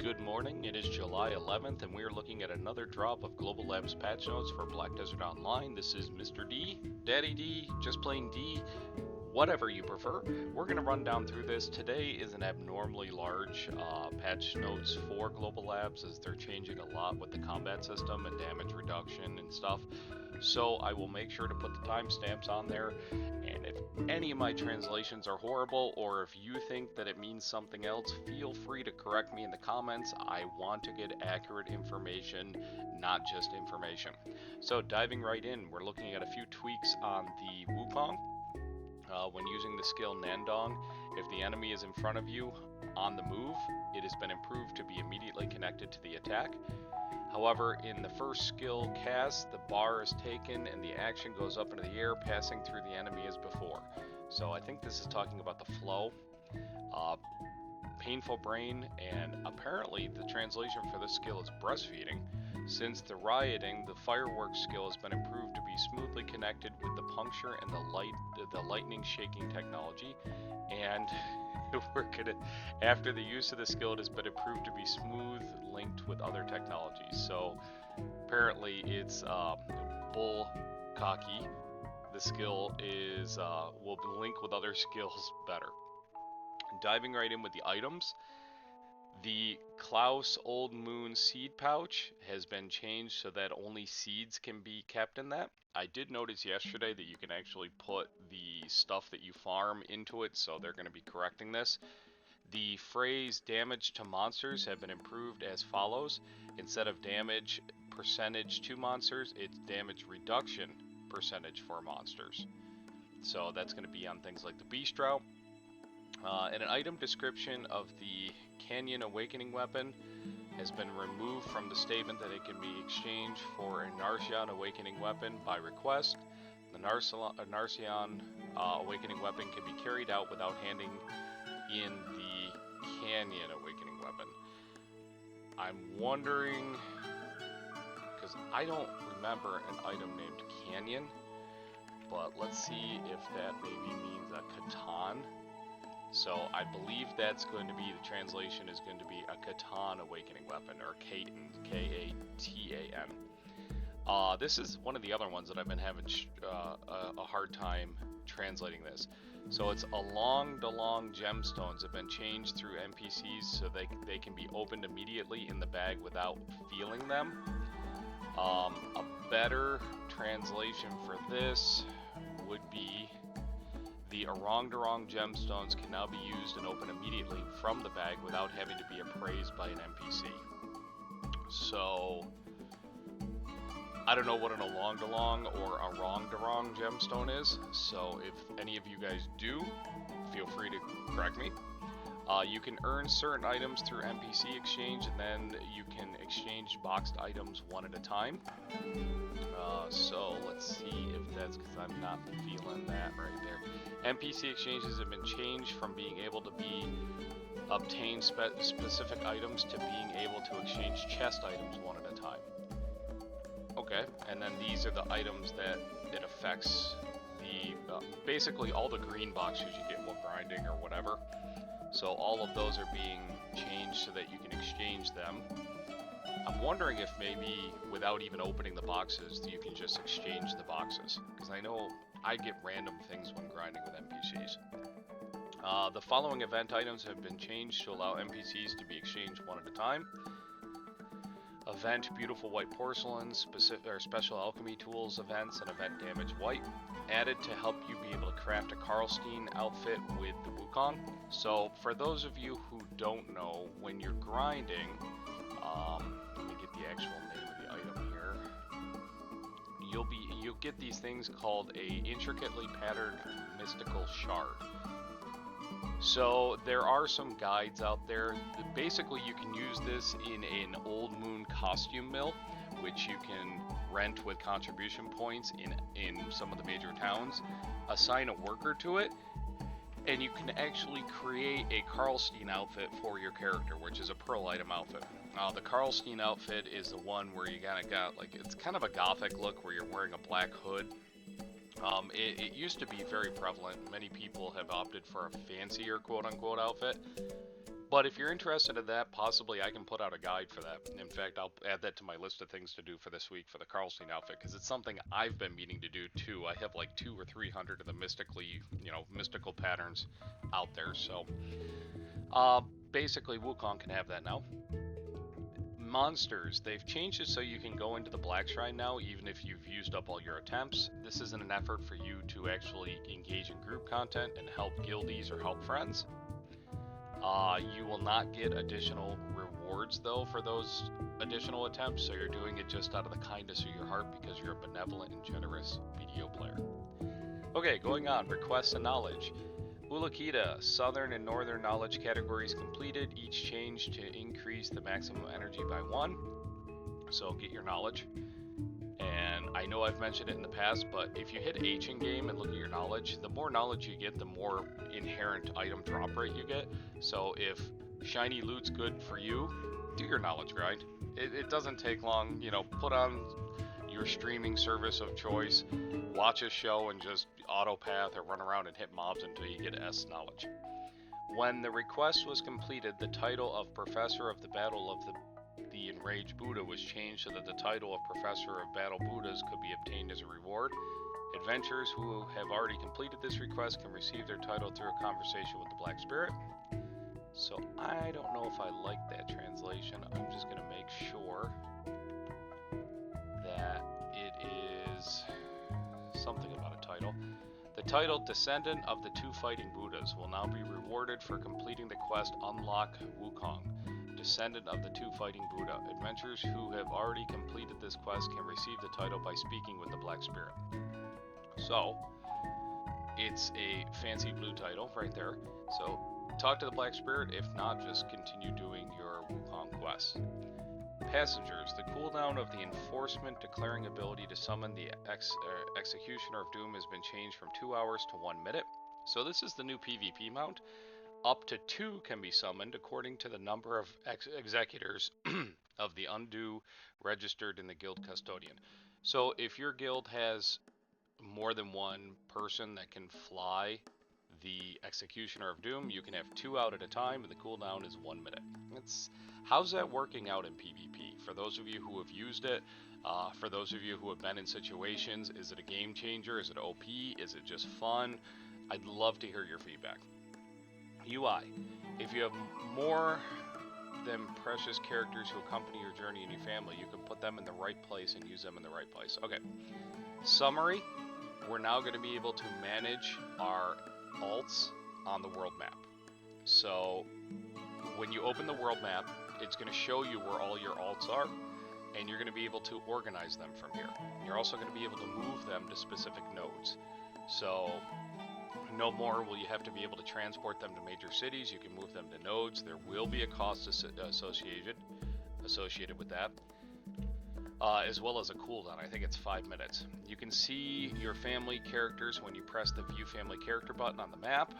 Good morning, it is July 11th, and we are looking at another drop of Global Labs patch notes for Black Desert Online. This is Mr. D, Daddy D, just plain D, whatever you prefer. We're going to run down through this. Today is an abnormally large patch notes for Global Labs, as they're changing a lot with the combat system and damage reduction and stuff. So I will make sure to put the timestamps on there, and if any of my translations are horrible, or if you think that it means something else, feel free to correct me in the comments. I want to get accurate information, not just information. So diving right in, we're looking at a few tweaks on the Wukong. When using the skill Nandong, if the enemy is in front of you on the move, it has been improved to be immediately connected to the attack. However, in the first skill cast, the bar is taken and the action goes up into the air, passing through the enemy as before. So I think this is talking about the flow. Painful brain, and apparently the translation for this skill is breastfeeding. Since the rioting, the fireworks skill has been improved to be smoothly connected with the puncture and the lightning shaking technology, and after the use of the skill, it has been improved to be smooth linked with other technologies. So apparently it's bull cocky. The skill is will link with other skills better. Diving right in with the items, the Klaus Old Moon seed pouch has been changed so that only seeds can be kept in that. I did notice yesterday that you can actually put the stuff that you farm into it, so they're going to be correcting this. The phrase damage to monsters have been improved as follows. Instead of damage percentage to monsters, it's damage reduction percentage for monsters. So that's going to be on things like the Beast Drought. And an item description of the Canyon Awakening weapon has been removed from the statement that it can be exchanged for a Narcion Awakening weapon by request. The Narcion Awakening weapon can be carried out without handing in the Canyon Awakening weapon. I'm wondering, because I don't remember an item named Canyon, but let's see if that maybe means a Catan. So I believe that's going to be, the translation is going to be a Catan Awakening weapon, or Katan, K-A-T-A-N. This is one of the other ones that I've been having a hard time translating this. So it's along the long gemstones have been changed through NPCs so they can be opened immediately in the bag without feeling them. A better translation for this would be the Orong gemstones can now be used and opened immediately from the bag without having to be appraised by an NPC. So I don't know what an Along or a Orong gemstone is, so if any of you guys do, feel free to correct me. You can earn certain items through NPC exchange, and then you can exchange boxed items one at a time. So let's see if that's, because I'm not feeling that right there. NPC exchanges have been changed from being able to obtain specific items to being able to exchange chest items one at a time. Okay, and then these are the items that it affects. The basically all the green boxes you get while grinding or whatever. So all of those are being changed so that you can exchange them. I'm wondering if maybe without even opening the boxes, you can just exchange the boxes, because I know I get random things when grinding with NPCs. The following event items have been changed to allow NPCs to be exchanged one at a time. Event Beautiful White Porcelain, Special Alchemy Tools events, and Event Damage White, added to help you be able to craft a Karlstein outfit with the Wukong. So for those of you who don't know, when you're grinding, let me get the actual name of the item here. You'll get these things called a intricately patterned mystical shard. So there are some guides out there. Basically, you can use this in an Old Moon costume mill, which you can rent with contribution points in some of the major towns. Assign a worker to it, and you can actually create a Karlstein outfit for your character, which is a pearl item outfit. The Karlstein outfit is the one where you kind of got, like, it's kind of a gothic look where you're wearing a black hood. It used to be very prevalent. Many people have opted for a fancier quote-unquote outfit. But if you're interested in that, possibly I can put out a guide for that. In fact, I'll add that to my list of things to do for this week for the Karlstein outfit, because it's something I've been meaning to do too. I have like 200 or 300 of the mystical patterns out there. So basically Wukong can have that now. Monsters, they've changed it so you can go into the Black Shrine now even if you've used up all your attempts. This is in an effort for you to actually engage in group content and help guildies or help friends. You will not get additional rewards though for those additional attempts, so you're doing it just out of the kindness of your heart because you're a benevolent and generous BDO player. Okay, going on, requests and knowledge. Ulukita, southern and northern knowledge categories completed, each change to increase the maximum energy by 1. So get your knowledge. And I know I've mentioned it in the past, but if you hit H in game and look at your knowledge, the more knowledge you get, the more inherent item drop rate you get. So if shiny loot's good for you, do your knowledge grind. It doesn't take long, put on your streaming service of choice, watch a show and just auto path or run around and hit mobs until you get S knowledge. When the request was completed, the title of Professor of the Battle of the Enraged Buddha was changed so that the title of Professor of Battle Buddhas could be obtained as a reward. Adventurers who have already completed this request can receive their title through a conversation with the Black Spirit. So I don't know if I like that translation. I'm just going to make sure that it is something about a title. The title Descendant of the Two Fighting Buddhas will now be rewarded for completing the quest Unlock Wukong, Descendant of the Two Fighting Buddha. Adventurers who have already completed this quest can receive the title by speaking with the Black Spirit. So, it's a fancy blue title right there. So, talk to the Black Spirit. If not, just continue doing your Wukong quest. Passengers, the cooldown of the Enforcement declaring ability to summon the Executioner of Doom has been changed from 2 hours to 1 minute. So this is the new PvP mount. Up to 2 can be summoned according to the number of executors of the Undo registered in the Guild Custodian. So if your guild has more than one person that can fly the Executioner of Doom, you can have 2 out at a time, and the cooldown is 1 minute. How's that working out in PvP? For those of you who have used it, for those of you who have been in situations, is it a game changer? Is it OP? Is it just fun? I'd love to hear your feedback. UI, if you have more than precious characters who accompany your journey in your family, you can put them in the right place and use them in the right place. Okay, summary, we're now going to be able to manage our alts on the world map. So when you open the world map, it's going to show you where all your alts are, and you're going to be able to organize them from here. You're also going to be able to move them to specific nodes. So no more will you have to be able to transport them to major cities. You can move them to nodes. There will be a cost associated with that, as well as a cooldown. I think it's 5 minutes. You can see your family characters when you press the View Family Character button on the map.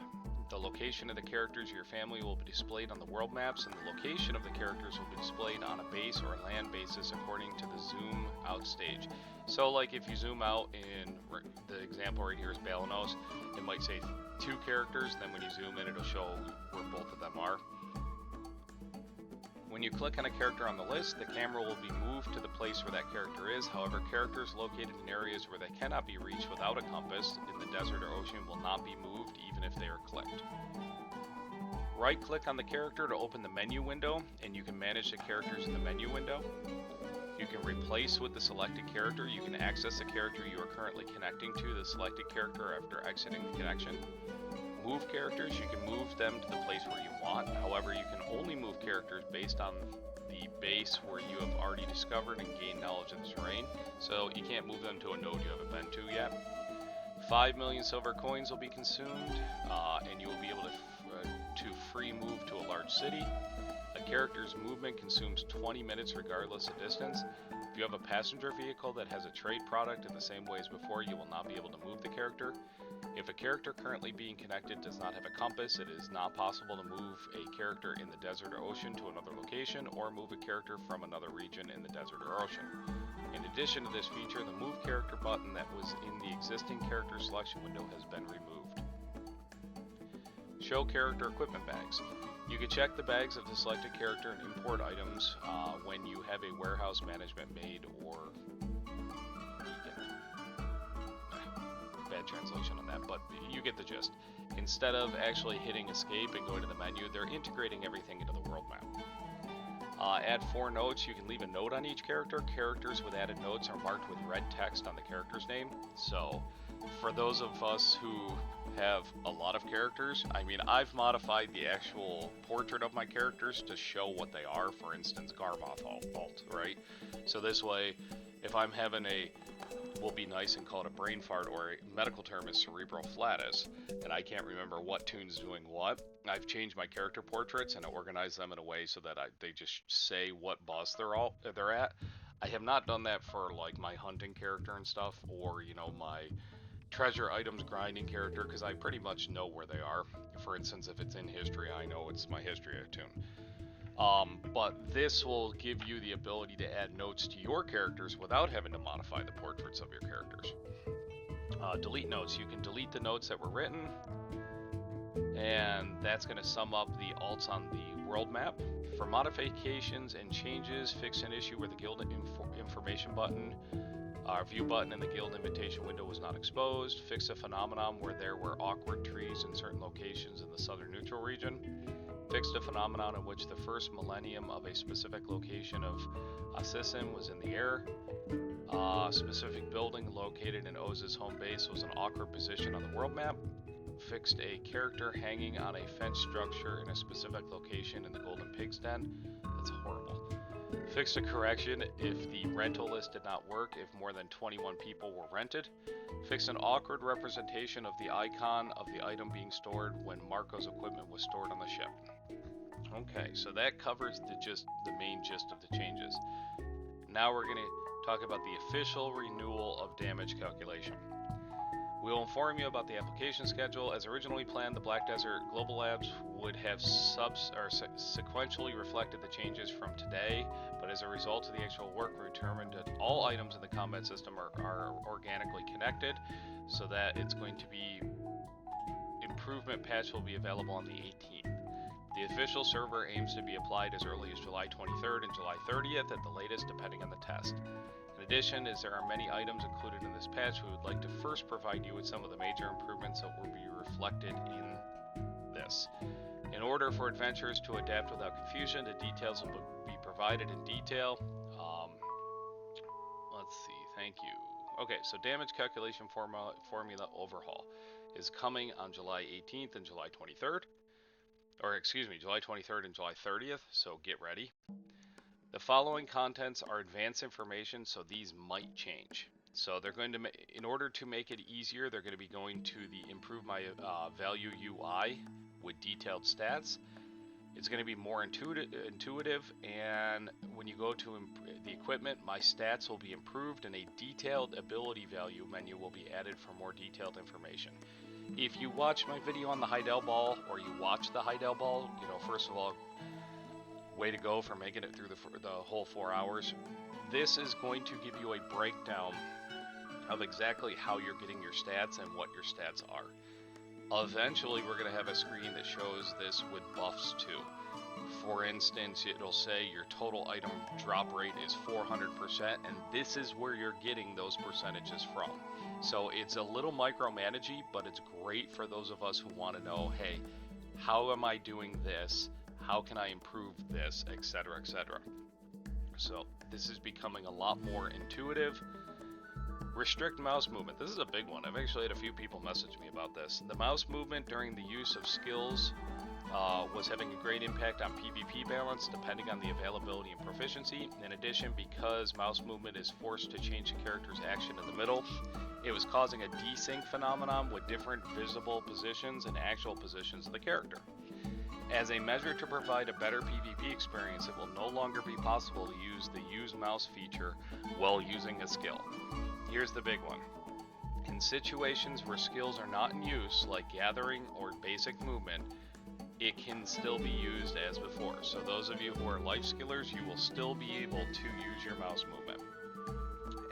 The location of the characters of your family will be displayed on the world maps, and the location of the characters will be displayed on a base or a land basis according to the zoom out stage. So like if you zoom out in the example right here is Balanos, it might say 2 characters, then when you zoom in it'll show where both of them are. When you click on a character on the list, the camera will be moved to the place where that character is. However, characters located in areas where they cannot be reached without a compass in the desert or ocean will not be moved even if they are clicked. Right-click on the character to open the menu window, and you can manage the characters in the menu window. You can replace with the selected character. You can access the character you are currently connecting to the selected character after exiting the connection. Move characters, you can move them to the place where you want. However, you can only move characters based on the base where you have already discovered and gained knowledge of the terrain. So you can't move them to a node you haven't been to yet. 5 million silver coins will be consumed, and you will be able to free move to a large city. A character's movement consumes 20 minutes regardless of distance. If you have a passenger vehicle that has a trade product in the same way as before, you will not be able to move the character. If a character currently being connected does not have a compass, it is not possible to move a character in the desert or ocean to another location, or move a character from another region in the desert or ocean. In addition to this feature, the Move Character button that was in the existing character selection window has been removed. Show character equipment bags. You can check the bags of the selected character and import items when you have a warehouse management made or bad translation on that, but you get the gist. Instead of actually hitting escape and going to the menu, they're integrating everything into the world map. Add 4 notes. You can leave a note on each character. Characters with added notes are marked with red text on the character's name. So, for those of us who have a lot of characters, I mean, I've modified the actual portrait of my characters to show what they are. For instance, Garmoth Alt, right? So this way, if I'm having a, we'll be nice and call it a brain fart, or a medical term is cerebral flatus, and I can't remember what tune's doing what, I've changed my character portraits and organized them in a way so that they just say what boss they're at. I have not done that for like my hunting character and stuff, or you know, my treasure items grinding character, because I pretty much know where they are. For instance, if it's in history, I know it's my history tune. But this will give you the ability to add notes to your characters without having to modify the portraits of your characters. Delete notes. You can delete the notes that were written, and that's going to sum up the alts on the world map. For modifications and changes, fix an issue where the guild information button, view button in the guild invitation window was not exposed. Fix a phenomenon where there were awkward trees in certain locations in the southern neutral region. Fixed a phenomenon in which the first millennium of a specific location of Assassin was in the air. Specific building located in Oz's home base was an awkward position on the world map. Fixed a character hanging on a fence structure in a specific location in the Golden Pig's Den. That's horrible. Fixed a correction if the rental list did not work if more than 21 people were rented. Fixed an awkward representation of the icon of the item being stored when Marco's equipment was stored on the ship. Okay, so that covers the main gist of the changes. Now we're going to talk about the official renewal of damage calculation. We will inform you about the application schedule. As originally planned, the Black Desert Global Labs would have sequentially reflected the changes from today, but as a result of the actual work, we determined that all items in the combat system are organically connected, so that it's going to be improvement patch will be available on the 18th. The official server aims to be applied as early as July 23rd and July 30th at the latest, depending on the test. In addition, as there are many items included in this patch, we would like to first provide you with some of the major improvements that will be reflected in this. In order for adventurers to adapt without confusion, the details will be provided in detail. Let's see, thank you. Okay, so damage calculation formula overhaul is coming on July 18th and July 23rd. Or excuse me, July 23rd and July 30th, so get ready. The following contents are advanced information, so these might change. So they're going to, in order to make it easier, they're going to be going to the improve my value UI with detailed stats. It's going to be more intuitive, and when you go to the equipment, my stats will be improved, and a detailed ability value menu will be added for more detailed information. If you watch my video on the Heidel Ball, or you watch the Heidel Ball, you know, first of all, way to go for making it through the whole 4 hours. This is going to give you a breakdown of exactly how you're getting your stats and what your stats are. Eventually, we're going to have a screen that shows this with buffs too. For instance, it'll say your total item drop rate is 400%, and this is where you're getting those percentages from. So it's a little micromanagey, but it's great for those of us who want to know, hey, how am I doing this? How can I improve this, etc., etc. So this is becoming a lot more intuitive. Restrict mouse movement. This is a big one. I've actually had a few people message me about this. The mouse movement during the use of skills was having a great impact on PvP balance depending on the availability and proficiency. In addition, because mouse movement is forced to change the character's action in the middle, it was causing a desync phenomenon with different visible positions and actual positions of the character. As a measure to provide a better PvP experience, it will no longer be possible to use the use mouse feature while using a skill. Here's the big one. In situations where skills are not in use, like gathering or basic movement, it can still be used as before. So those of you who are life skillers, you will still be able to use your mouse movement.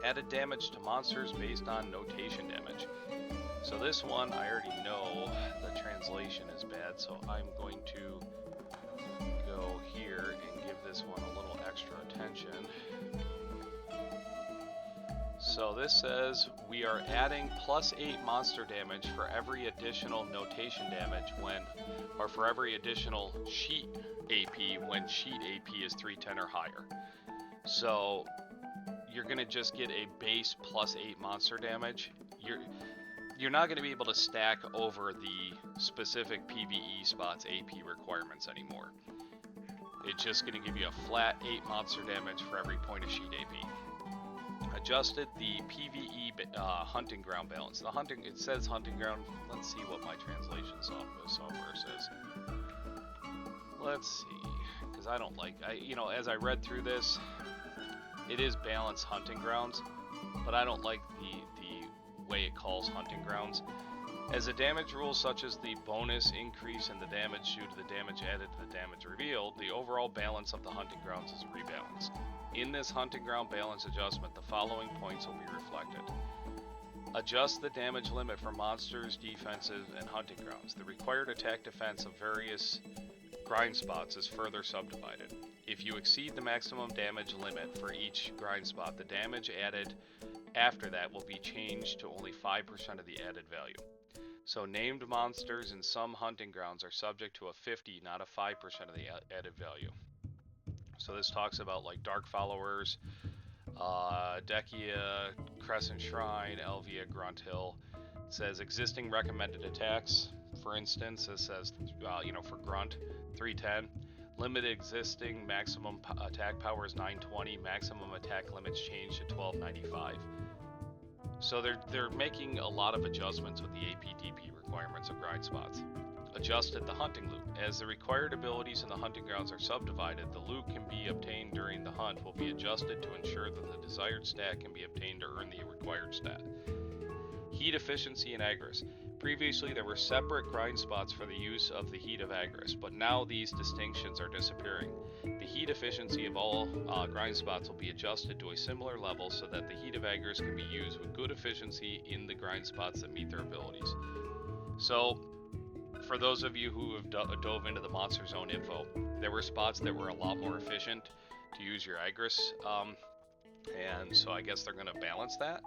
Added damage to monsters based on notation damage. So this one, I already know the translation is bad, so I'm going to go here and give this one a little extra attention. So this says we are adding +8 monster damage for every additional notation damage when, or for every additional sheet AP when sheet AP is 310 or higher. So you're gonna just get a base +8 monster damage. You're not gonna be able to stack over the specific PvE spots AP requirements anymore. It's just gonna give you a flat 8 monster damage for every point of sheet AP. Adjusted the PvE hunting ground balance. It says hunting ground. Let's see what my translation software says. Let's see, because I don't like, as I read through this, it is balanced hunting grounds, but I don't like the way it calls hunting grounds. As a damage rule, such as the bonus increase in the damage due to the damage added to the damage revealed, the overall balance of the hunting grounds is rebalanced. In this hunting ground balance adjustment, the following points will be reflected. Adjust the damage limit for monsters, defensive, and hunting grounds. The required attack defense of various grind spots is further subdivided. If you exceed the maximum damage limit for each grind spot, the damage added after that will be changed to only 5% of the added value. So named monsters in some hunting grounds are subject to a 50, not a 5% of the added value. So this talks about like Dark Followers, Dekia, Crescent Shrine, Elvia, Grunt Hill. It says existing recommended attacks. For instance, it says, for Grunt, 310. Limited existing maximum attack power is 920. Maximum attack limits change to 1295. So they're making a lot of adjustments with the AP/DP requirements of grind spots. Adjusted the hunting loot. As the required abilities in the hunting grounds are subdivided, the loot can be obtained during the hunt will be adjusted to ensure that the desired stat can be obtained to earn the required stat. Heat efficiency and Agris. Previously, there were separate grind spots for the use of the heat of Agris, but now these distinctions are disappearing. The heat efficiency of all grind spots will be adjusted to a similar level so that the heat of Agris can be used with good efficiency in the grind spots that meet their abilities. So, for those of you who have dove into the Monster Zone info, there were spots that were a lot more efficient to use your Agris, and so I guess they're going to balance that.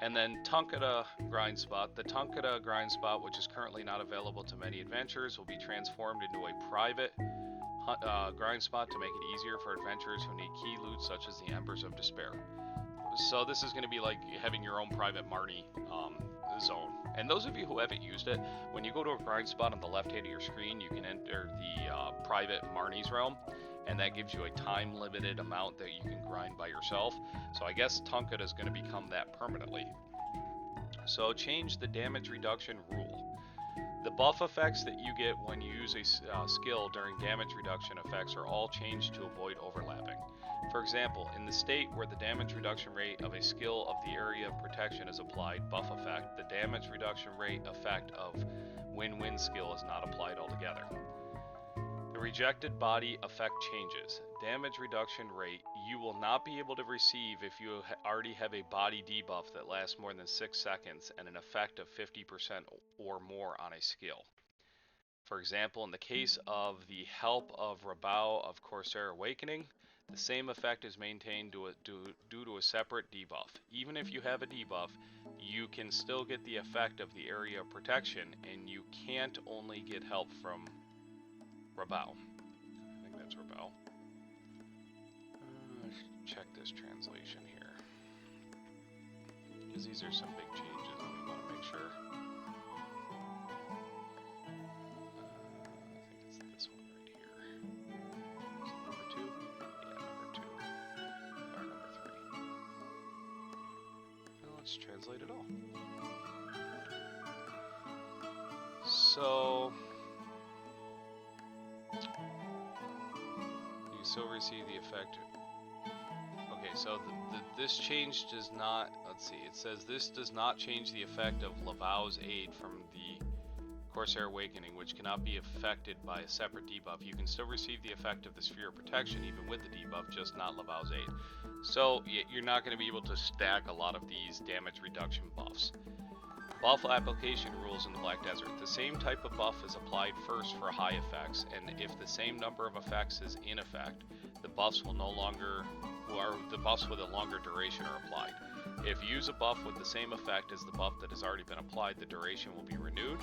And then Tunkata grind spot. The Tunkata grind spot, which is currently not available to many adventurers, will be transformed into a private grind spot to make it easier for adventurers who need key loot such as the Embers of Despair. So this is going to be like having your own private Marnie zone. And those of you who haven't used it, when you go to a grind spot on the left hand of your screen, you can enter the private Marnie's realm, and that gives you a time limited amount that you can grind by yourself. So I guess Tunkata is going to become that permanently. So change the damage reduction rule. The buff effects that you get when you use a skill during damage reduction effects are all changed to avoid overlapping. For example, in the state where the damage reduction rate of a skill of the area of protection is applied, buff effect, the damage reduction rate effect of win-win skill is not applied altogether. The rejected body effect changes. Damage reduction rate you will not be able to receive if you already have a body debuff that lasts more than 6 seconds and an effect of 50% or more on a skill. For example, in the case of the Help of Rabao of Corsair Awakening, the same effect is maintained due to a separate debuff. Even if you have a debuff, you can still get the effect of the area of protection, and you can't only get help from Rabao. I think that's Rabao. Let's check this translation here, because these are some big changes and we want to make sure. I think it's this one right here. Is it number 2? Yeah, number 2. Or number 3. Well, let's translate it all. So you still receive the effect. Okay, so this change does not, let's see, it says this does not change the effect of Lavao's aid from the Corsair Awakening, which cannot be affected by a separate debuff. You can still receive the effect of the Sphere of Protection even with the debuff, just not Lavao's aid. So you're not going to be able to stack a lot of these damage reduction buffs. Buff application rules in the Black Desert. The same type of buff is applied first for high effects, and if the same number of effects is in effect, the buffs with a longer duration are applied. If you use a buff with the same effect as the buff that has already been applied, the duration will be renewed.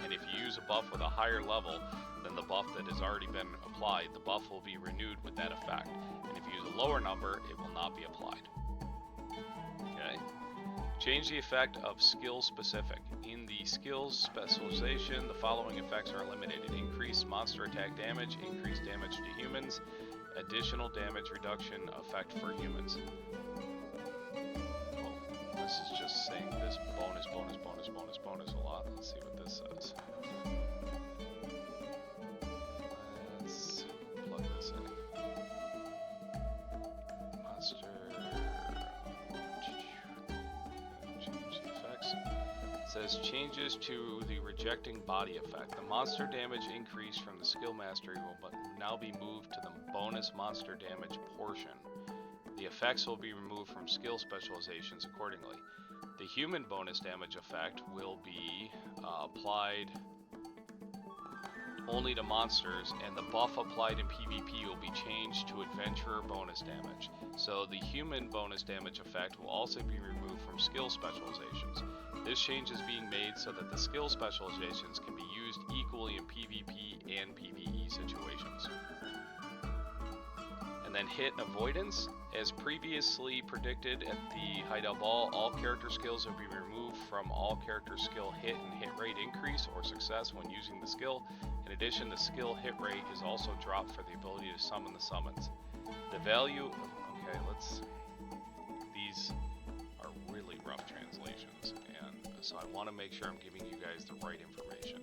And if you use a buff with a higher level than the buff that has already been applied, the buff will be renewed with that effect. And if you use a lower number, it will not be applied. Okay. Change the effect of skill specific. In the skills specialization, the following effects are eliminated. Increased monster attack damage, increased damage to humans, additional damage reduction effect for humans. Oh, this is just saying this bonus a lot. Let's see what this says. Let's plug this in. Monster. Says changes to the rejecting body effect. The monster damage increase from the skill mastery will now be moved to the bonus monster damage portion. The effects will be removed from skill specializations accordingly. The human bonus damage effect will be applied only to monsters, and the buff applied in PvP will be changed to adventurer bonus damage. So the human bonus damage effect will also be removed from skill specializations. This change is being made so that the skill specializations can be used equally in PvP and PvE situations. And then hit avoidance. As previously predicted at the Hideout Ball, all character skills will be removed from all character skill hit and hit rate increase or success when using the skill. In addition, the skill hit rate is also dropped for the ability to summon the summons. The value of, okay, these are really rough translations, and so I want to make sure I'm giving you guys the right information.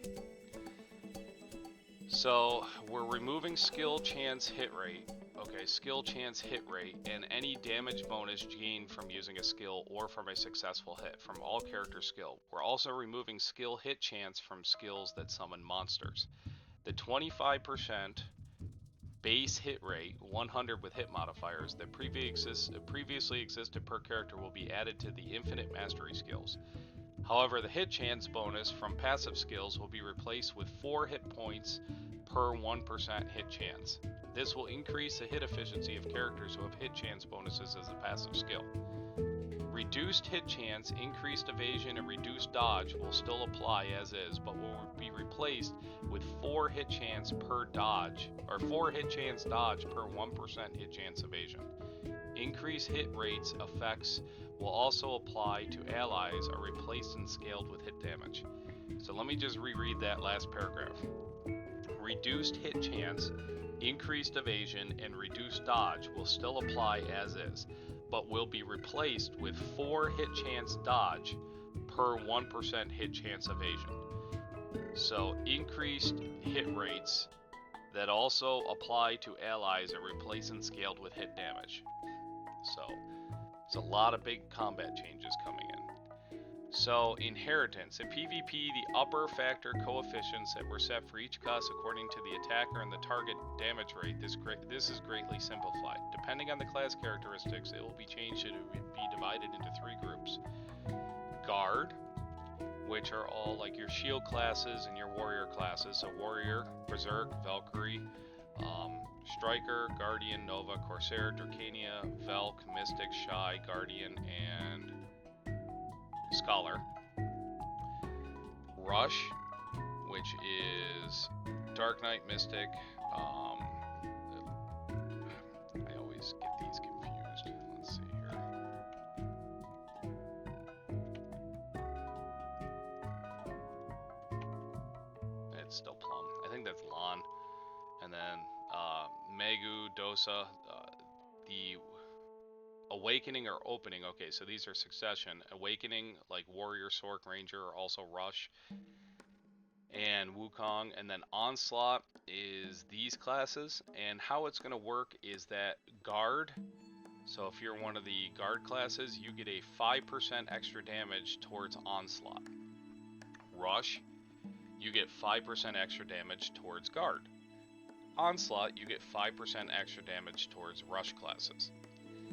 So we're removing skill chance hit rate. Okay, skill chance hit rate and any damage bonus gained from using a skill or from a successful hit from all character skill. We're also removing skill hit chance from skills that summon monsters. The 25% base hit rate, 100 with hit modifiers, that previously existed per character will be added to the infinite mastery skills. However, the hit chance bonus from passive skills will be replaced with 4 hit points per 1% hit chance. This will increase the hit efficiency of characters who have hit chance bonuses as a passive skill. Reduced hit chance, increased evasion, and reduced dodge will still apply as is, but will be replaced with 4 hit chance per dodge, or 4 hit chance dodge per 1% hit chance evasion. Increased hit rates effects will also apply to allies are replaced and scaled with hit damage. So let me just reread that last paragraph. Reduced hit chance, increased evasion, and reduced dodge will still apply as is, but will be replaced with 4 hit chance dodge per 1% hit chance evasion. So increased hit rates that also apply to allies are replaced and scaled with hit damage. So it's a lot of big combat changes coming in. So inheritance. In PvP, the upper factor coefficients that were set for each class according to the attacker and the target damage rate, this is greatly simplified. Depending on the class characteristics, it will be changed to be divided into 3 groups. Guard, which are all like your shield classes and your warrior classes. So warrior, berserk, Valkyrie, striker, guardian, nova, corsair, Dracania, Velk, mystic, shy, guardian, and scholar. Rush, which is Dark Knight, Mystic. I always get these confused. Let's see here. It's still Plum. I think that's Lon. And then Megu, Dosa, the Awakening or Opening. Okay, so these are succession. Awakening, like Warrior, Sork, Ranger, are also Rush. And Wukong. And then Onslaught is these classes. And how it's going to work is that Guard, so if you're one of the Guard classes, you get a 5% extra damage towards Onslaught. Rush, you get 5% extra damage towards Guard. Onslaught, you get 5% extra damage towards Rush classes.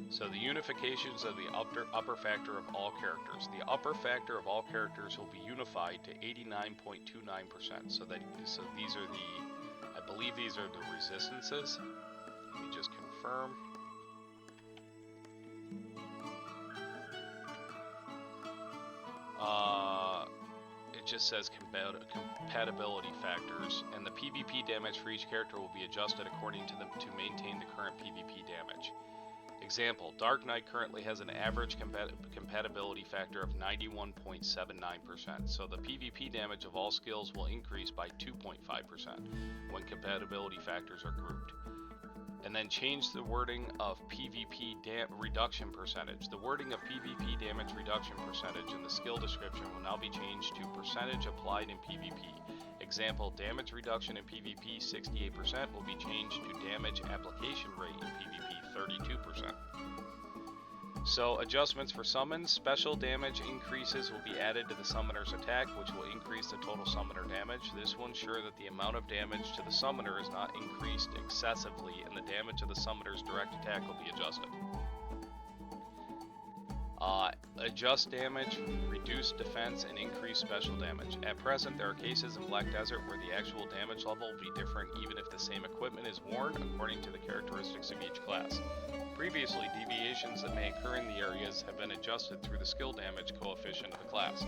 So the unifications of the upper factor of all characters. The upper factor of all characters will be unified to 89.29%. So these are the, I believe these are the resistances. Let me just confirm. It just says compatibility factors, and the PvP damage for each character will be adjusted according to maintain the current PvP damage. Example, Dark Knight currently has an average compatibility factor of 91.79%, so the PvP damage of all skills will increase by 2.5% when compatibility factors are grouped. And then change the wording of PvP reduction percentage. The wording of PvP damage reduction percentage in the skill description will now be changed to percentage applied in PvP. Example, damage reduction in PvP 68% will be changed to damage application rate in PvP 32%. So adjustments for summons, special damage increases will be added to the summoner's attack, which will increase the total summoner damage. This will ensure that the amount of damage to the summoner is not increased excessively, and the damage of the summoner's direct attack will be adjusted. Adjust damage, reduce defense, and increase special damage. At present, there are cases in Black Desert where the actual damage level will be different even if the same equipment is worn according to the characteristics of each class. Previously, deviations that may occur in the areas have been adjusted through the skill damage coefficient of the class.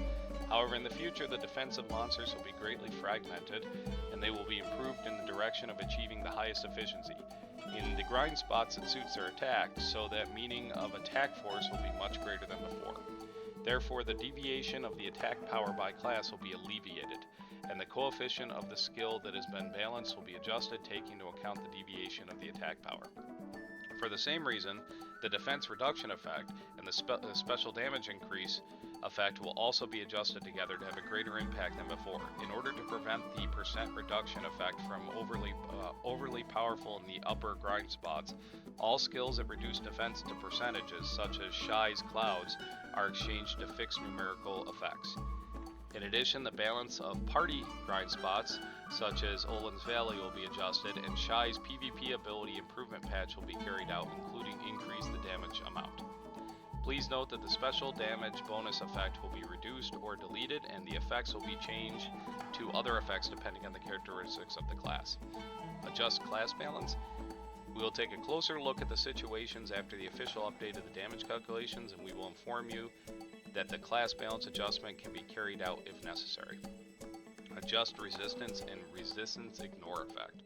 However, in the future, the defensive monsters will be greatly fragmented, and they will be improved in the direction of achieving the highest efficiency. In the grind spots, it suits their attack, so that meaning of attack force will be much greater than before. Therefore, the deviation of the attack power by class will be alleviated, and the coefficient of the skill that has been balanced will be adjusted, taking into account the deviation of the attack power. For the same reason, the defense reduction effect and the special damage increase effect will also be adjusted together to have a greater impact than before. In order to prevent the percent reduction effect from overly powerful in the upper grind spots, all skills that reduce defense to percentages, such as Shy's Clouds, are exchanged to fixed numerical effects. In addition, the balance of party grind spots, such as Olin's Valley, will be adjusted, and Shy's PvP ability improvement patch will be carried out, including increase the damage amount. Please note that the special damage bonus effect will be reduced or deleted, and the effects will be changed to other effects depending on the characteristics of the class. Adjust class balance. We will take a closer look at the situations after the official update of the damage calculations, and we will inform you that the class balance adjustment can be carried out if necessary. Adjust resistance and resistance ignore effect.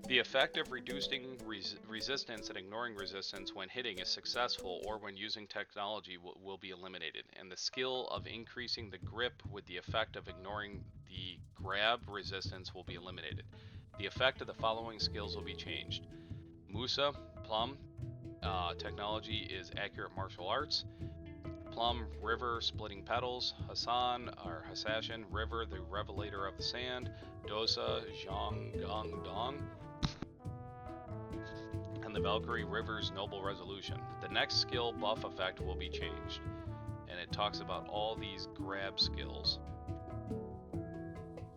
The effect of reducing resistance and ignoring resistance when hitting is successful or when using technology will be eliminated, and the skill of increasing the grip with the effect of ignoring the grab resistance will be eliminated. The effect of the following skills will be changed. Musa, Plum, technology is accurate martial arts. Plum, River, Splitting Petals. Hassan, or Hassashin, River, the Revelator of the Sand. Dosa, Zhang Gong Dong. And the Valkyrie, River's Noble Resolution. The next skill buff effect will be changed, and it talks about all these grab skills.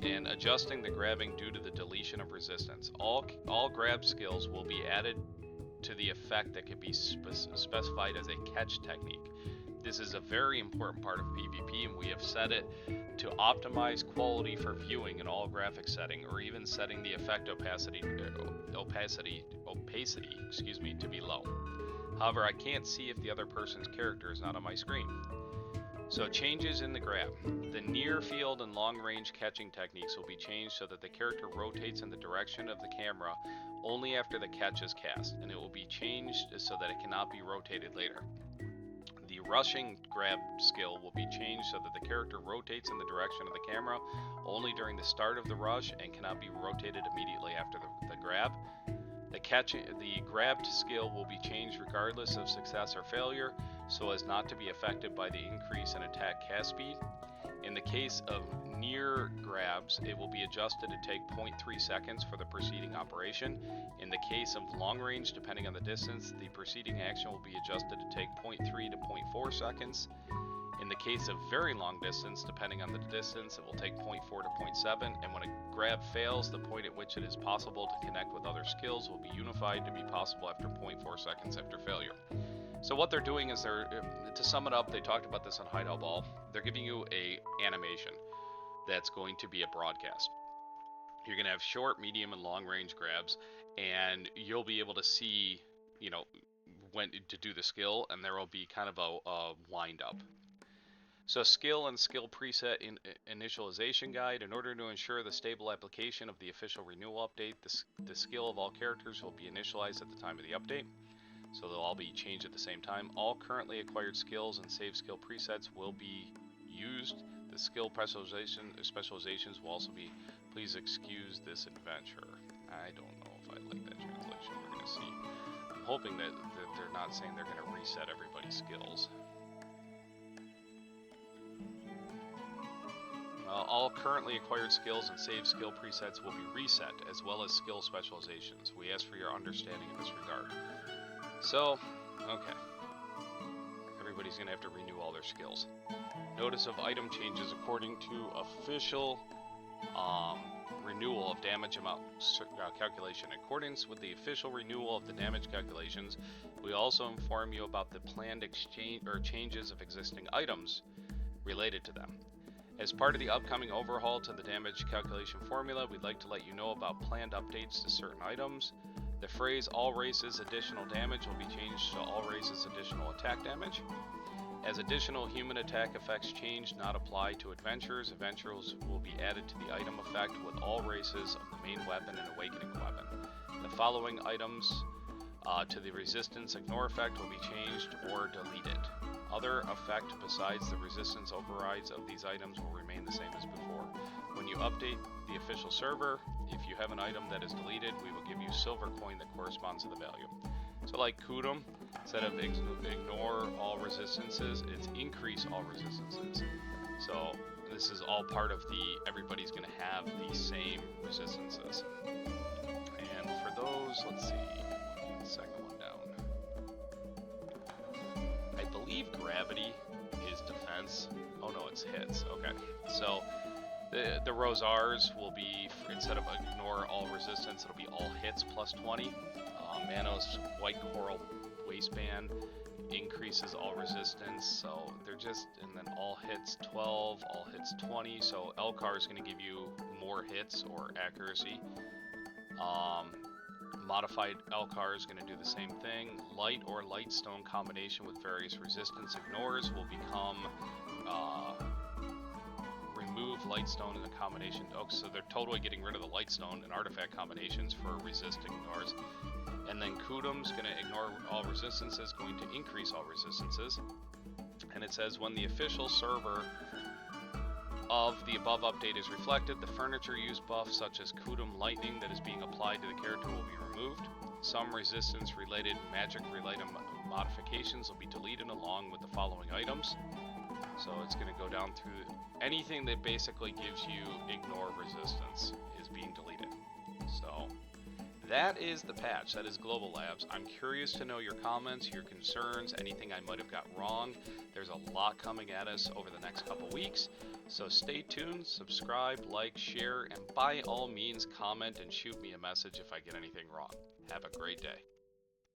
And adjusting the grabbing due to the deletion of resistance. All grab skills will be added to the effect that can be specified as a catch technique. This is a very important part of PvP, and we have set it to optimize quality for viewing in all graphic setting, or even setting the effect opacity to be low. However, I can't see if the other person's character is not on my screen. So changes in the grab. The near field and long range catching techniques will be changed so that the character rotates in the direction of the camera only after the catch is cast, and it will be changed so that it cannot be rotated later. The rushing grab skill will be changed so that the character rotates in the direction of the camera only during the start of the rush and cannot be rotated immediately after the grab. The grabbed skill will be changed regardless of success or failure, so as not to be affected by the increase in attack cast speed. In the case of near grabs, it will be adjusted to take 0.3 seconds for the preceding operation. In the case of long range, depending on the distance, the preceding action will be adjusted to take 0.3 to 0.4 seconds. In the case of very long distance, depending on the distance, it will take 0.4 to 0.7, and when a grab fails, the point at which it is possible to connect with other skills will be unified to be possible after 0.4 seconds after failure. So what they're doing is to sum it up, they talked about this on Hideout Ball, they're giving you a animation that's going to be a broadcast. You're going to have short, medium, and long range grabs, and you'll be able to see, you know, when to do the skill, and there will be kind of a wind up. So skill and skill preset initialization guide. In order to ensure the stable application of the official renewal update, the skill of all characters will be initialized at the time of the update. So they'll all be changed at the same time. All currently acquired skills and save skill presets will be used. The skill specializations will also be, please excuse this adventure. I don't know if I like that translation. We're going to see. I'm hoping that they're not saying they're going to reset everybody's skills. All currently acquired skills and save skill presets will be reset, as well as skill specializations. We ask for your understanding in this regard. So, okay. Everybody's going to have to renew all their skills. Notice of item changes according to official renewal of damage amount calculation. In accordance with the official renewal of the damage calculations, we also inform you about the planned exchange or changes of existing items related to them. As part of the upcoming overhaul to the damage calculation formula, we'd like to let you know about planned updates to certain items. The phrase all races additional damage will be changed to all races additional attack damage. As additional human attack effects change not apply to adventurers, adventurers will be added to the item effect with all races of the main weapon and awakening weapon. The following items to the resistance ignore effect will be changed or deleted. Other effect besides the resistance overrides of these items will remain the same as before. When you update the official server, if you have an item that is deleted, we will give you silver coin that corresponds to the value. So like cooldown, instead of ignore all resistances, it's increase all resistances. So this is all part of everybody's going to have the same resistances. And for those, let's see, the second one down. I believe gravity is defense. Oh no, it's hits. Okay, so the Rosars will be, instead of ignore all resistance, it'll be all hits plus 20. Manos White Coral Waistband increases all resistance, so they're just, and then all hits 12, all hits 20, so Elcar is going to give you more hits or accuracy. Modified Elcar is going to do the same thing. Light or Lightstone combination with various resistance ignores will become remove Lightstone in the combination. Oh, so they're totally getting rid of the Lightstone and artifact combinations for resist ignores. And then Kudum's going to ignore all resistances, going to increase all resistances. And it says when the official server of the above update is reflected, the furniture use buff such as Kudum Lightning that is being applied to the character will be removed. Some resistance related magic related modifications will be deleted along with the following items. So it's going to go down through anything that basically gives you ignore resistance is being deleted. So that is the patch. That is Global Labs. I'm curious to know your comments, your concerns, anything I might have got wrong. There's a lot coming at us over the next couple weeks. So stay tuned, subscribe, like, share, and by all means comment and shoot me a message if I get anything wrong. Have a great day.